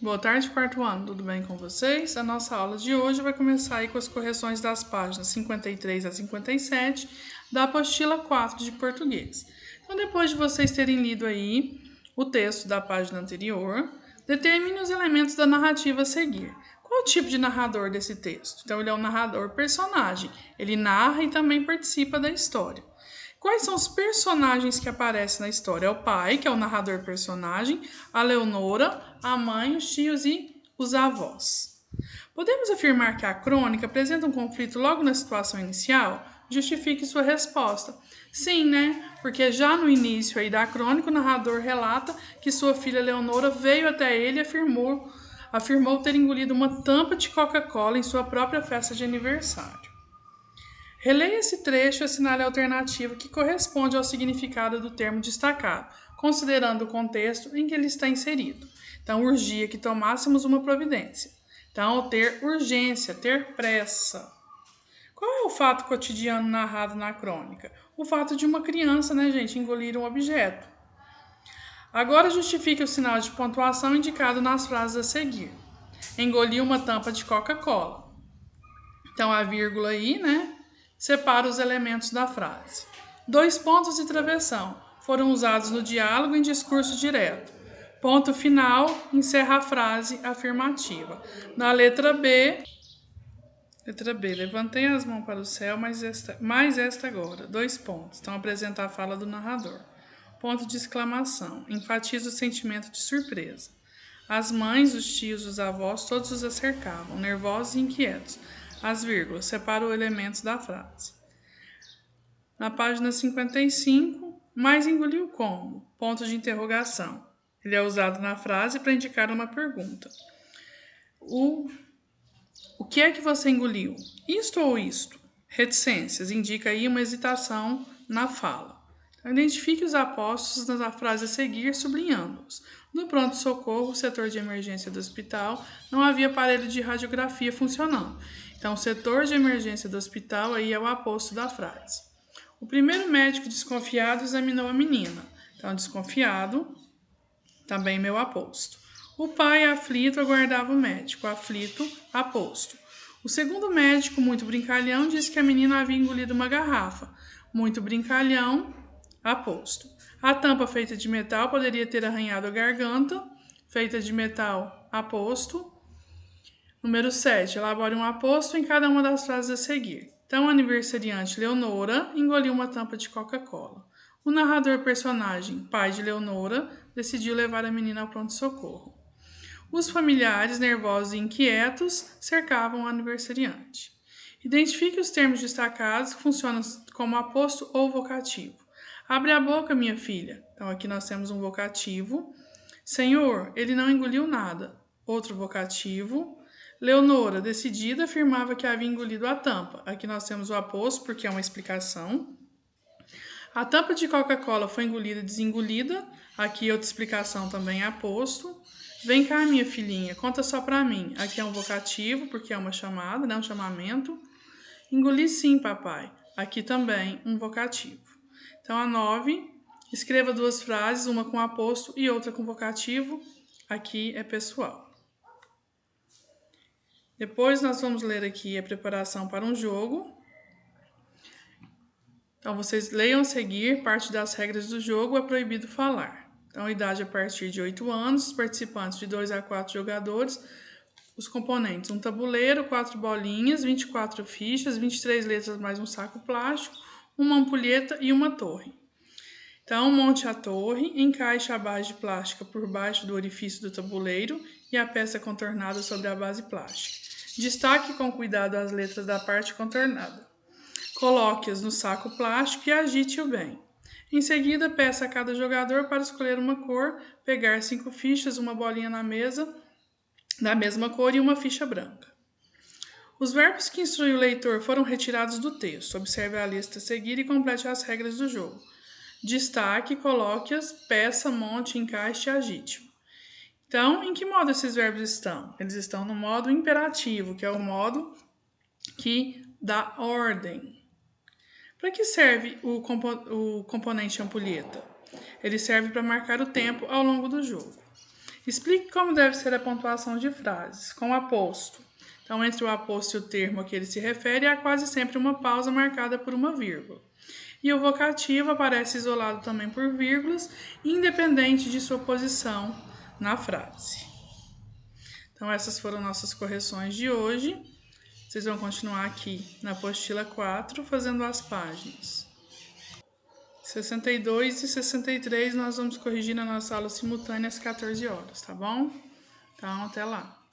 Boa tarde, quarto ano, tudo bem com vocês? A nossa aula de hoje vai começar aí com as correções das páginas 53 a 57 da apostila 4 de português. Então, depois de vocês terem lido aí o texto da página anterior, determine os elementos da narrativa a seguir. Qual o tipo de narrador desse texto? Então, ele é um narrador personagem, ele narra e também participa da história. Quais são os personagens que aparecem na história? É o pai, que é o narrador personagem, a Leonora, a mãe, os tios e os avós. Podemos afirmar que a crônica apresenta um conflito logo na situação inicial? Justifique sua resposta. Sim, né? Porque já no início aí da crônica, o narrador relata que sua filha Leonora veio até ele e afirmou ter engolido uma tampa de Coca-Cola em sua própria festa de aniversário. Releia esse trecho e assinale a alternativa que corresponde ao significado do termo destacado, considerando o contexto em que ele está inserido. Então, urgia que tomássemos uma providência. Então, ter urgência, ter pressa. Qual é o fato cotidiano narrado na crônica? O fato de uma criança, né, gente, engolir um objeto. Agora justifique o sinal de pontuação indicado nas frases a seguir. Engoliu uma tampa de Coca-Cola. Então, a vírgula aí, né, separa os elementos da frase. 2 pontos de travessão foram usados no diálogo em discurso direto. Ponto final encerra a frase afirmativa. Na letra B, levantei as mãos para o céu, mais esta agora. 2 pontos. Então, apresenta a fala do narrador. Ponto de exclamação. Enfatiza o sentimento de surpresa. As mães, os tios, os avós, todos os cercavam, nervosos e inquietos. As vírgulas separam elementos da frase. Na página 55, mas engoliu como? Ponto de interrogação. Ele é usado na frase para indicar uma pergunta. O que é que você engoliu? Isto ou isto? Reticências. Indica aí uma hesitação na fala. Então, identifique os apostos na frase a seguir, sublinhando-os. No pronto-socorro, setor de emergência do hospital, não havia aparelho de radiografia funcionando. Então, o setor de emergência do hospital aí é o aposto da frase. O primeiro médico desconfiado examinou a menina. Então, desconfiado, também meu aposto. O pai, aflito, aguardava o médico. Aflito, aposto. O segundo médico, muito brincalhão, disse que a menina havia engolido uma garrafa. Muito brincalhão, aposto. A tampa feita de metal poderia ter arranhado a garganta. Feita de metal, aposto. Número 7. Elabore um aposto em cada uma das frases a seguir. Então, a aniversariante Leonora engoliu uma tampa de Coca-Cola. O narrador personagem, pai de Leonora, decidiu levar a menina ao pronto-socorro. Os familiares, nervosos e inquietos, cercavam o aniversariante. Identifique os termos destacados que funcionam como aposto ou vocativo. Abre a boca, minha filha. Então, aqui nós temos um vocativo. Senhor, ele não engoliu nada. Outro vocativo. Leonora, decidida, afirmava que havia engolido a tampa. Aqui nós temos o aposto, porque é uma explicação. A tampa de Coca-Cola foi engolida e desengolida. Aqui outra explicação também é aposto. Vem cá, minha filhinha, conta só pra mim. Aqui é um vocativo, porque é uma chamada, né? Um chamamento. Engoli sim, papai. Aqui também um vocativo. Então, a 9. Escreva 2 frases, uma com aposto e outra com vocativo. Aqui é pessoal. Depois nós vamos ler aqui a preparação para um jogo. Então, vocês leiam a seguir, parte das regras do jogo é proibido falar. Então, idade a partir de 8 anos, participantes de 2 a 4 jogadores, os componentes, um tabuleiro, 4 bolinhas, 24 fichas, 23 letras mais um saco plástico, uma ampulheta e uma torre. Então, monte a torre, encaixe a base plástica por baixo do orifício do tabuleiro e a peça contornada sobre a base plástica. Destaque com cuidado as letras da parte contornada. Coloque-as no saco plástico e agite-o bem. Em seguida, peça a cada jogador para escolher uma cor, pegar 5 fichas, uma bolinha na mesa da mesma cor e uma ficha branca. Os verbos que instruem o leitor foram retirados do texto. Observe a lista a seguir e complete as regras do jogo. Destaque, coloque-as, peça, monte, encaixe e agite. Então, em que modo esses verbos estão? Eles estão no modo imperativo, que é o modo que dá ordem. Para que serve o componente ampulheta? Ele serve para marcar o tempo ao longo do jogo. Explique como deve ser a pontuação de frases, com aposto. Então, entre o aposto e o termo a que ele se refere, há quase sempre uma pausa marcada por uma vírgula. E o vocativo aparece isolado também por vírgulas, independente de sua posição na frase. Então, essas foram nossas correções de hoje. Vocês vão continuar aqui na apostila 4, fazendo as páginas 62 e 63, nós vamos corrigir na nossa aula simultânea às 14 horas, tá bom? Então, até lá.